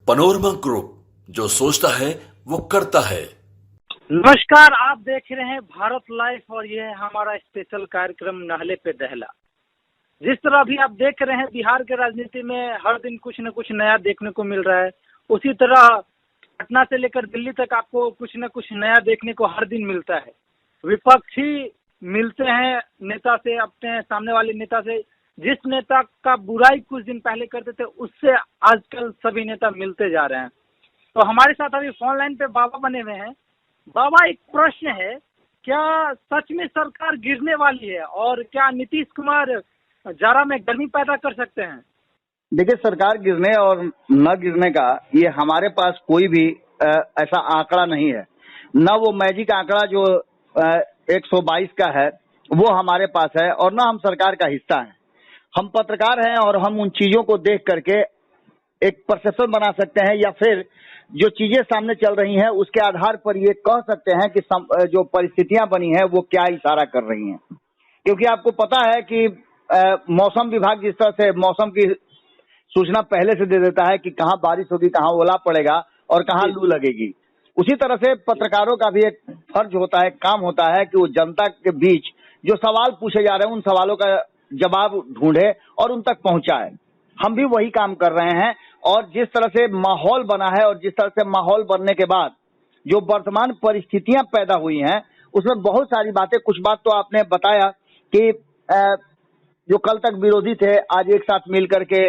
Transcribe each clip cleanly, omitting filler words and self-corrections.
Panorama group, जो सोचता है वो करता है। नमस्कार, आप देख रहे हैं भारत लाइव और यह है हमारा स्पेशल कार्यक्रम नहले पे दहला। जिस तरह अभी आप देख रहे हैं बिहार के राजनीति में हर दिन कुछ न कुछ नया देखने को मिल रहा है, उसी तरह पटना से लेकर दिल्ली तक आपको कुछ न कुछ नया देखने को हर दिन मिलता है। विपक्षी मिलते हैं नेता से, अपने सामने वाले नेता से। जिस नेता का बुराई कुछ दिन पहले करते थे उससे आजकल सभी नेता मिलते जा रहे हैं। तो हमारे साथ अभी फोन लाइन पे बाबा बने हुए हैं। बाबा, एक प्रश्न है, क्या सच में सरकार गिरने वाली है और क्या नीतीश कुमार जाड़ा में गर्मी पैदा कर सकते हैं? देखिए, सरकार गिरने और न गिरने का ये हमारे पास कोई भी ऐसा आंकड़ा नहीं है। न वो मैजिक आंकड़ा जो 122 का है वो हमारे पास है और न हम सरकार का हिस्सा है। हम पत्रकार हैं और हम उन चीजों को देख करके एक परसेप्शन बना सकते हैं या फिर जो चीजें सामने चल रही हैं उसके आधार पर ये कह सकते हैं कि जो परिस्थितियां बनी है वो क्या इशारा कर रही हैं। क्योंकि आपको पता है कि मौसम विभाग जिस तरह से मौसम की सूचना पहले से दे देता है कि कहाँ बारिश होगी, कहाँ ओला पड़ेगा और कहाँ लू लगेगी, उसी तरह से पत्रकारों का भी एक फर्ज होता है, काम होता है कि वो जनता के बीच जो सवाल पूछे जा रहे हैं उन सवालों का जवाब ढूंढे और उन तक पहुंचाए। हम भी वही काम कर रहे हैं और जिस तरह से माहौल बना है और जिस तरह से माहौल बनने के बाद जो वर्तमान परिस्थितियां पैदा हुई हैं उसमें बहुत सारी बातें, कुछ बात तो आपने बताया कि जो कल तक विरोधी थे आज एक साथ मिल करके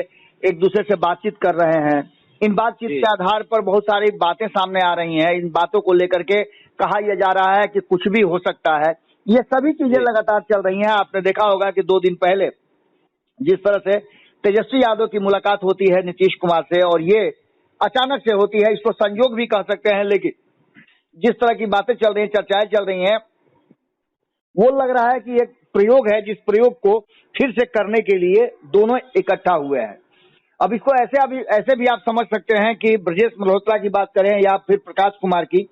एक दूसरे से बातचीत कर रहे हैं। इन बातचीत के आधार पर बहुत सारी बातें सामने आ रही हैं। इन बातों को लेकर के कहा यह जा रहा है कि कुछ भी हो सकता है। ये सभी चीजें लगातार चल रही हैं। आपने देखा होगा कि 2 दिन पहले जिस तरह से तेजस्वी यादव की मुलाकात होती है नीतीश कुमार से और ये अचानक से होती है, इसको संयोग भी कह सकते हैं, लेकिन जिस तरह की बातें चल रही हैं, चर्चाएं चल रही हैं, वो लग रहा है कि एक प्रयोग है जिस प्रयोग को फिर से करने के लिए दोनों इकट्ठा हुए हैं। अब इसको ऐसे भी आप समझ सकते हैं कि ब्रजेश मल्होत्रा की बात करें या फिर प्रकाश कुमार की,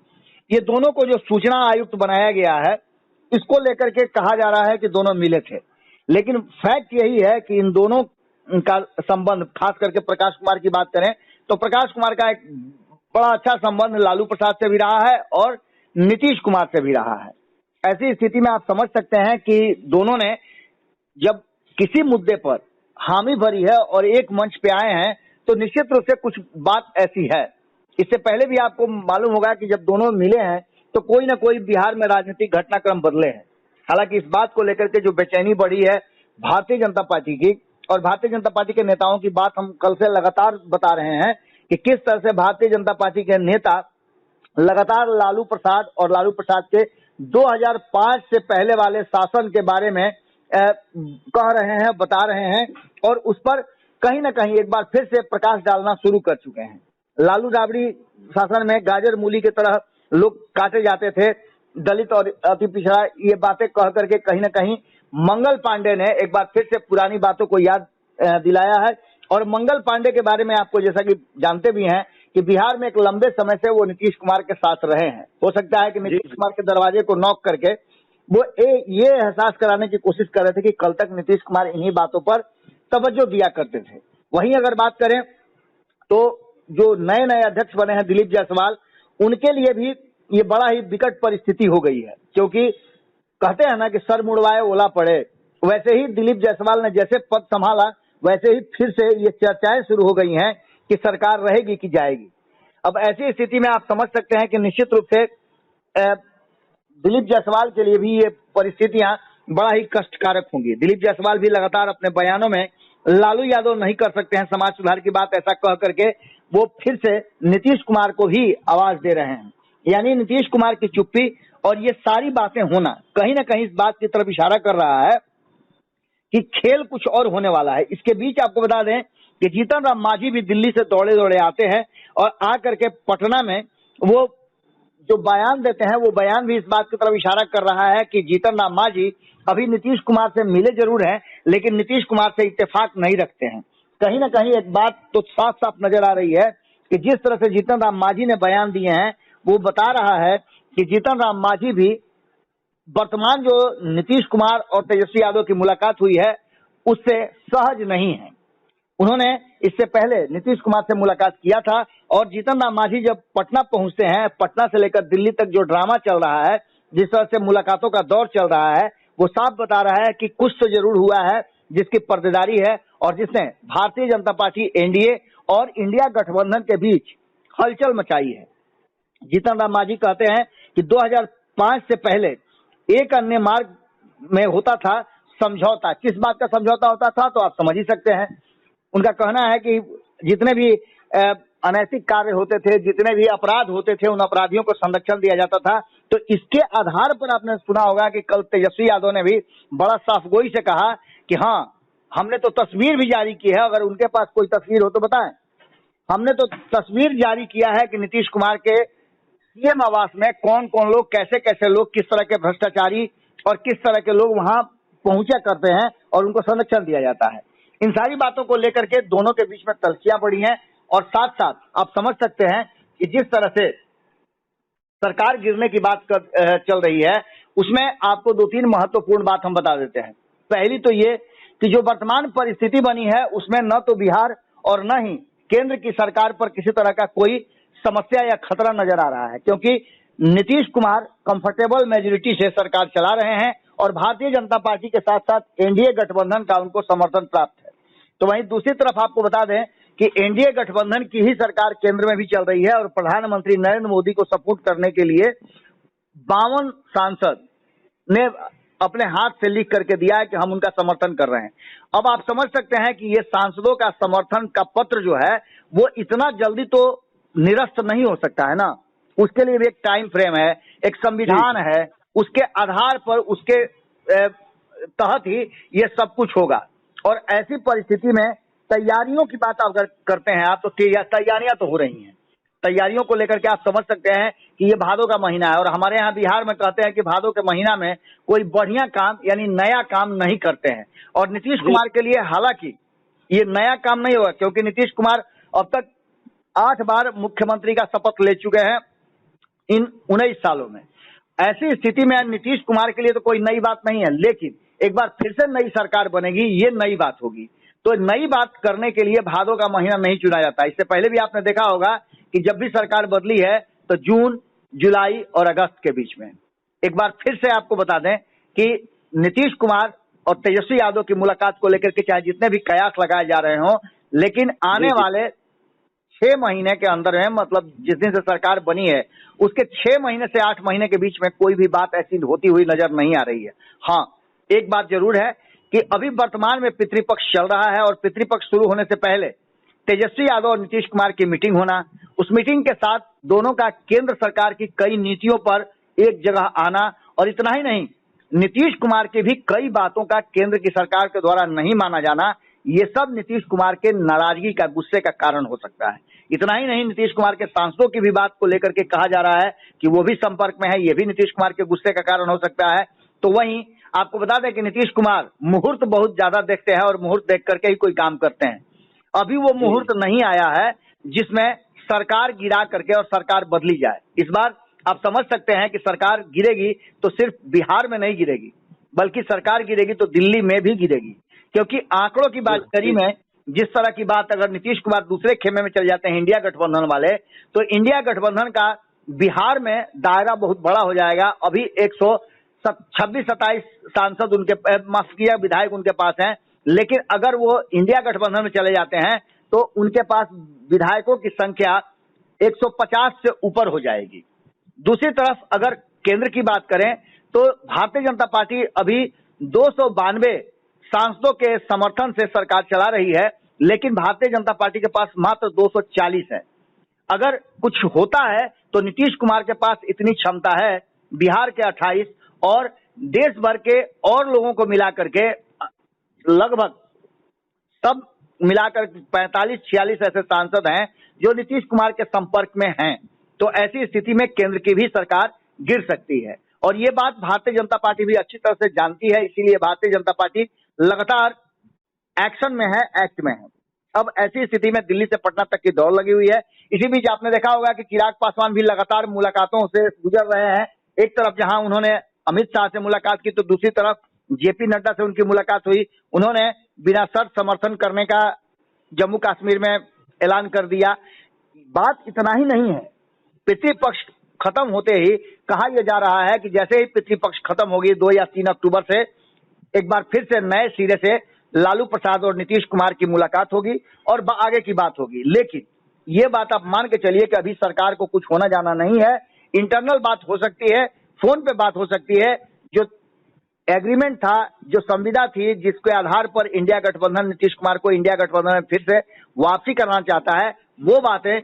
ये दोनों को जो सूचना आयुक्त बनाया गया है इसको लेकर के कहा जा रहा है कि दोनों मिले थे, लेकिन फैक्ट यही है कि इन दोनों का संबंध, खास करके प्रकाश कुमार की बात करें तो प्रकाश कुमार का एक बड़ा अच्छा संबंध लालू प्रसाद से भी रहा है और नीतीश कुमार से भी रहा है। ऐसी स्थिति में आप समझ सकते हैं कि दोनों ने जब किसी मुद्दे पर हामी भरी है और एक मंच पे आए हैं तो निश्चित रूप से कुछ बात ऐसी है। इससे पहले भी आपको मालूम होगा कि जब दोनों मिले हैं तो कोई ना कोई बिहार में राजनीतिक घटनाक्रम बदले हैं। हालांकि इस बात को लेकर के जो बेचैनी बढ़ी है भारतीय जनता पार्टी की, और भारतीय जनता पार्टी के नेताओं की बात हम कल से लगातार बता रहे हैं कि किस तरह से भारतीय जनता पार्टी के नेता लगातार लालू प्रसाद और लालू प्रसाद के 2005 से पहले वाले शासन के बारे में कह रहे हैं, बता रहे हैं और उस पर कहीं ना कहीं एक बार फिर से प्रकाश डालना शुरू कर चुके हैं। लालू राबड़ी शासन में गाजर मूली की तरह लोग काटे जाते थे, दलित और अति पिछड़ा, ये बातें कह करके कहीं ना कहीं मंगल पांडे ने एक बार फिर से पुरानी बातों को याद दिलाया है। और मंगल पांडे के बारे में आपको जैसा कि जानते भी हैं कि बिहार में एक लंबे समय से वो नीतीश कुमार के साथ रहे हैं। हो सकता है कि नीतीश कुमार के दरवाजे को नॉक करके वो ये एहसास कराने की कोशिश कर रहे थे कि कल तक नीतीश कुमार इन्हीं बातों पर तवज्जो दिया करते थे। वहीं अगर बात करें तो जो नए नए अध्यक्ष बने हैं दिलीप जायसवाल, उनके लिए भी ये बड़ा ही विकट परिस्थिति हो गई है, क्योंकि कहते हैं ना कि सर मुड़वाए ओला पड़े। वैसे ही दिलीप जायसवाल ने जैसे पद संभाला वैसे ही फिर से ये चर्चाएं शुरू हो गई हैं कि सरकार रहेगी कि जाएगी। अब ऐसी स्थिति में आप समझ सकते हैं कि निश्चित रूप से दिलीप जायसवाल के लिए भी ये परिस्थितियां बड़ा ही कष्टकारक होंगी। दिलीप जायसवाल भी लगातार अपने बयानों में लालू यादव नहीं कर सकते हैं समाज सुधार की बात, ऐसा कह करके वो फिर से नीतीश कुमार को ही आवाज दे रहे हैं। यानी नीतीश कुमार की चुप्पी और ये सारी बातें होना कहीं ना कहीं इस बात की तरफ इशारा कर रहा है कि खेल कुछ और होने वाला है। इसके बीच आपको बता दें कि जीतन राम मांझी भी दिल्ली से दौड़े दौड़े आते हैं और आकर के पटना में वो जो बयान देते हैं वो बयान भी इस बात की तरफ इशारा कर रहा है कि जीतन राम मांझी अभी नीतीश कुमार से मिले जरूर हैं लेकिन नीतीश कुमार से इत्तेफाक नहीं रखते हैं। कहीं ना कहीं एक बात तो साफ साफ नजर आ रही है कि जिस तरह से जीतन राम मांझी ने बयान दिए हैं वो बता रहा है कि जीतन राम मांझी भी वर्तमान जो नीतीश कुमार और तेजस्वी यादव की मुलाकात हुई है उससे सहज नहीं है। उन्होंने इससे पहले नीतीश कुमार से मुलाकात किया था। और जीतन राम मांझी जब पटना पहुंचते हैं, पटना से लेकर दिल्ली तक जो ड्रामा चल रहा है, जिस तरह से मुलाकातों का दौर चल रहा है, वो साफ बता रहा है कि कुछ तो जरूर हुआ है जिसकी पर्देदारी है और जिसने भारतीय जनता पार्टी एनडीए और इंडिया गठबंधन के बीच हलचल मचाई है। जीतन राम मांझी कहते हैं कि 2005 से पहले एक अन्य मार्ग में होता था समझौता। किस बात का समझौता होता था तो आप समझ ही सकते हैं। उनका कहना है कि जितने भी अनैतिक कार्य होते थे, जितने भी अपराध होते थे, उन अपराधियों को संरक्षण दिया जाता था। तो इसके आधार पर आपने सुना होगा कि कल तेजस्वी यादव ने भी बड़ा साफगोई से कहा कि हाँ, हमने तो तस्वीर भी जारी की है, अगर उनके पास कोई तस्वीर हो तो बताएं। हमने तो तस्वीर जारी किया है कि नीतीश कुमार के सीएम आवास में कौन कौन लोग, कैसे कैसे लोग, किस तरह के भ्रष्टाचारी और किस तरह के लोग वहां पहुंचा करते हैं और उनको संरक्षण दिया जाता है। इन सारी बातों को लेकर के दोनों के बीच में तल्खियां पड़ी हैं। और साथ साथ आप समझ सकते हैं कि जिस तरह से सरकार गिरने की बात चल रही है, उसमें आपको 2-3 महत्वपूर्ण बात हम बता देते हैं। पहली तो ये कि जो वर्तमान परिस्थिति बनी है उसमें न तो बिहार और न ही केंद्र की सरकार पर किसी तरह का कोई समस्या या खतरा नजर आ रहा है, क्योंकि नीतीश कुमार कंफर्टेबल मेजोरिटी से सरकार चला रहे हैं और भारतीय जनता पार्टी के साथ साथ एनडीए गठबंधन का उनको समर्थन प्राप्त है। तो वहीं दूसरी तरफ आपको बता दें कि एनडीए गठबंधन की ही सरकार केंद्र में भी चल रही है और प्रधानमंत्री नरेंद्र मोदी को सपोर्ट करने के लिए 52 सांसद ने अपने हाथ से लिख करके दिया है कि हम उनका समर्थन कर रहे हैं। अब आप समझ सकते हैं कि ये सांसदों का समर्थन का पत्र जो है वो इतना जल्दी तो निरस्त नहीं हो सकता है ना, उसके लिए भी एक टाइम फ्रेम है, एक संविधान है, उसके आधार पर उसके तहत ही ये सब कुछ होगा। और ऐसी परिस्थिति में तैयारियों की बात अगर करते हैं आप, तो तैयारियां तो हो रही हैं। तैयारियों को लेकर के आप समझ सकते हैं कि ये भादों का महीना है और हमारे यहाँ बिहार में कहते हैं कि भादों के महीना में कोई बढ़िया काम यानी नया काम नहीं करते हैं। और नीतीश कुमार के लिए हालांकि ये नया काम नहीं होगा, क्योंकि नीतीश कुमार अब तक 8 बार मुख्यमंत्री का शपथ ले चुके हैं इन 19 सालों में। ऐसी स्थिति में नीतीश कुमार के लिए तो कोई नई बात नहीं है, लेकिन एक बार फिर से नई सरकार बनेगी, ये नई बात होगी। तो नई बात करने के लिए भादों का महीना नहीं चुना जाता। इससे पहले भी आपने देखा होगा कि जब भी सरकार बदली है तो जून, जुलाई और अगस्त के बीच में। एक बार फिर से आपको बता दें कि नीतीश कुमार और तेजस्वी यादव की मुलाकात को लेकर के चाहे जितने भी कयास लगाए जा रहे हों, लेकिन आने वाले 6 महीने के अंदर में, मतलब जिस दिन से सरकार बनी है उसके 6 महीने से 8 महीने के बीच में कोई भी बात ऐसी होती हुई नजर नहीं आ रही है। हाँ, एक बात जरूर है कि अभी वर्तमान में पितृपक्ष चल रहा है और पितृपक्ष शुरू होने से पहले तेजस्वी यादव और नीतीश कुमार की मीटिंग होना, उस मीटिंग के साथ दोनों का केंद्र सरकार की कई नीतियों पर एक जगह आना, और इतना ही नहीं, नीतीश कुमार की भी कई बातों का केंद्र की सरकार के द्वारा नहीं माना जाना, ये सब नीतीश कुमार के नाराजगी का, गुस्से का कारण हो सकता है। इतना ही नहीं, नीतीश कुमार के सांसदों की भी बात को लेकर के कहा जा रहा है कि वो भी संपर्क में है, ये भी नीतीश कुमार के गुस्से का कारण हो सकता है। तो वहीं आपको बता दें कि नीतीश कुमार मुहूर्त बहुत ज्यादा देखते हैं और मुहूर्त देख करके ही कोई काम करते हैं। अभी वो मुहूर्त नहीं आया है जिसमें सरकार गिरा करके और सरकार बदली जाए। इस बार आप समझ सकते हैं कि सरकार गिरेगी तो सिर्फ बिहार में नहीं गिरेगी, बल्कि सरकार गिरेगी तो दिल्ली में भी गिरेगी, क्योंकि आंकड़ों की बात करी में जिस तरह की बात, अगर नीतीश कुमार दूसरे खेमे में चल जाते हैं इंडिया गठबंधन वाले, तो इंडिया गठबंधन का बिहार में दायरा बहुत बड़ा हो जाएगा। अभी 126-27 सांसद उनके, माफ किया, विधायक उनके पास हैं, लेकिन अगर वो इंडिया गठबंधन में चले जाते हैं तो उनके पास विधायकों की संख्या 150 से ऊपर हो जाएगी। दूसरी तरफ अगर केंद्र की बात करें तो भारतीय जनता पार्टी अभी 292 सांसदों के समर्थन से सरकार चला रही है, लेकिन भारतीय जनता पार्टी के पास मात्र 240 है। अगर कुछ होता है तो नीतीश कुमार के पास इतनी क्षमता है, बिहार के 28 और देश भर के और लोगों को मिलाकर के लगभग सब मिलाकर 45-46 ऐसे सांसद हैं जो नीतीश कुमार के संपर्क में हैं। तो ऐसी स्थिति में केंद्र की भी सरकार गिर सकती है और ये बात भारतीय जनता पार्टी भी अच्छी तरह से जानती है। इसीलिए भारतीय जनता पार्टी लगातार एक्शन में है, एक्ट में है। अब ऐसी स्थिति में दिल्ली से पटना तक की दौड़ लगी हुई है। इसी बीच आपने देखा होगा कि चिराग पासवान भी लगातार मुलाकातों से गुजर रहे हैं। एक तरफ जहां उन्होंने अमित शाह से मुलाकात की तो दूसरी तरफ जेपी नड्डा से उनकी मुलाकात हुई। उन्होंने बिना शर्त समर्थन करने का जम्मू कश्मीर में ऐलान कर दिया। बात इतना ही नहीं है, पितृपक्ष खत्म होते ही कहा यह जा रहा है कि जैसे ही पितृपक्ष खत्म होगी 2 या 3 अक्टूबर से एक बार फिर से नए सिरे से लालू प्रसाद और नीतीश कुमार की मुलाकात होगी और आगे की बात होगी। लेकिन ये बात आप मान के चलिए कि अभी सरकार को कुछ होना जाना नहीं है। इंटरनल बात हो सकती है, फोन पे बात हो सकती है। जो एग्रीमेंट था, जो संविदा थी, जिसके आधार पर इंडिया गठबंधन नीतीश कुमार को इंडिया गठबंधन में फिर से वापसी करना चाहता है, वो बातें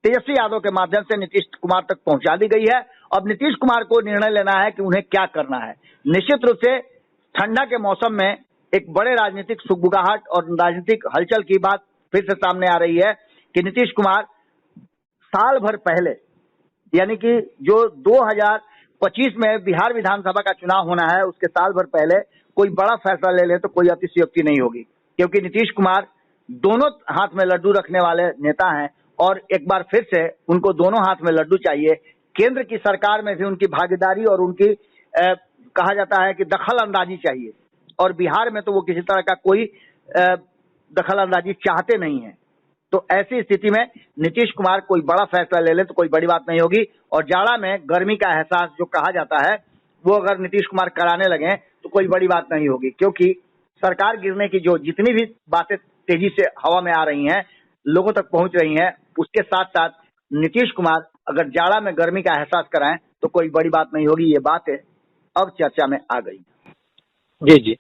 तेजस्वी यादव के माध्यम से नीतीश कुमार तक पहुंचा दी गई है। अब नीतीश कुमार को निर्णय लेना है कि उन्हें क्या करना है। निश्चित रूप से ठंडा के मौसम में एक बड़े राजनीतिक सुगबुगाहट और राजनीतिक हलचल की बात फिर से सामने आ रही है कि नीतीश कुमार साल भर पहले, यानी कि जो 2025 में बिहार विधानसभा का चुनाव होना है, उसके साल भर पहले कोई बड़ा फैसला ले ले तो कोई अतिशयोक्ति नहीं होगी, क्योंकि नीतीश कुमार दोनों हाथ में लड्डू रखने वाले नेता हैं और एक बार फिर से उनको दोनों हाथ में लड्डू चाहिए। केंद्र की सरकार में भी उनकी भागीदारी और उनकी कहा जाता है कि दखल अंदाजी चाहिए, और बिहार में तो वो किसी तरह का कोई दखल अंदाजी चाहते नहीं है। तो ऐसी स्थिति में नीतीश कुमार कोई बड़ा फैसला ले ले तो कोई बड़ी बात नहीं होगी, और जाड़ा में गर्मी का एहसास जो कहा जाता है वो अगर नीतीश कुमार कराने लगे तो कोई बड़ी बात नहीं होगी, क्योंकि सरकार गिरने की जो जितनी भी बातें तेजी से हवा में आ रही हैं, लोगों तक पहुंच रही हैं, उसके साथ साथ नीतीश कुमार अगर जाड़ा में गर्मी का एहसास कराएं तो कोई बड़ी बात नहीं होगी। ये बात है अब चर्चा में आ गई। जी जी,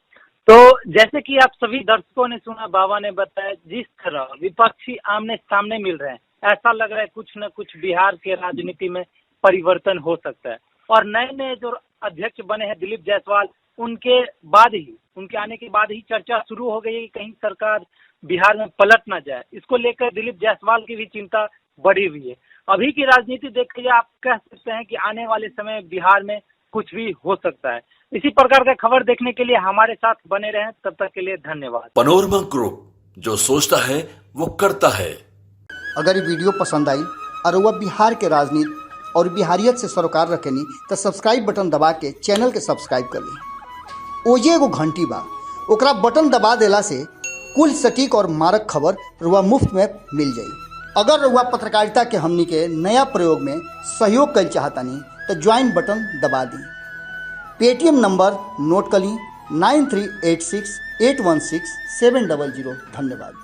तो जैसे कि आप सभी दर्शकों ने सुना, बाबा ने बताया, जिस तरह विपक्षी आमने सामने मिल रहे हैं, ऐसा लग रहा है कुछ न कुछ बिहार के राजनीति में परिवर्तन हो सकता है। और नए नए जो अध्यक्ष बने हैं दिलीप जायसवाल, उनके बाद ही, उनके आने के बाद ही चर्चा शुरू हो गई है कि कहीं सरकार बिहार में पलट ना जाए। इसको लेकर दिलीप जायसवाल की भी चिंता बढ़ी हुई है। अभी की राजनीति देख के आप कह सकते हैं कि आने वाले समय बिहार में कुछ भी हो सकता है। इसी प्रकार का खबर देखने के लिए हमारे साथ बने रहें। तब तक के लिए धन्यवाद। पनोरमा ग्रुप, जो सोचता है वो करता है। अगर ये वीडियो पसंद आई और वह बिहार के राजनीति और बिहारियत से सरोकार रखेनी तो सब्सक्राइब बटन दबा के चैनल के सब्सक्राइब कर ली। ओजे एगो घंटी बा, ओकरा बटन दबा देला से कुल सटीक और मारक खबर रुआ मुफ्त में मिल जाई। अगर रुआ पत्रकारिता के हमनी के नया प्रयोग में सहयोग कर चाहतानी तो ज्वाइन बटन दबा दी। पेटीएम नंबर नोट कर ली 9386816700। धन्यवाद।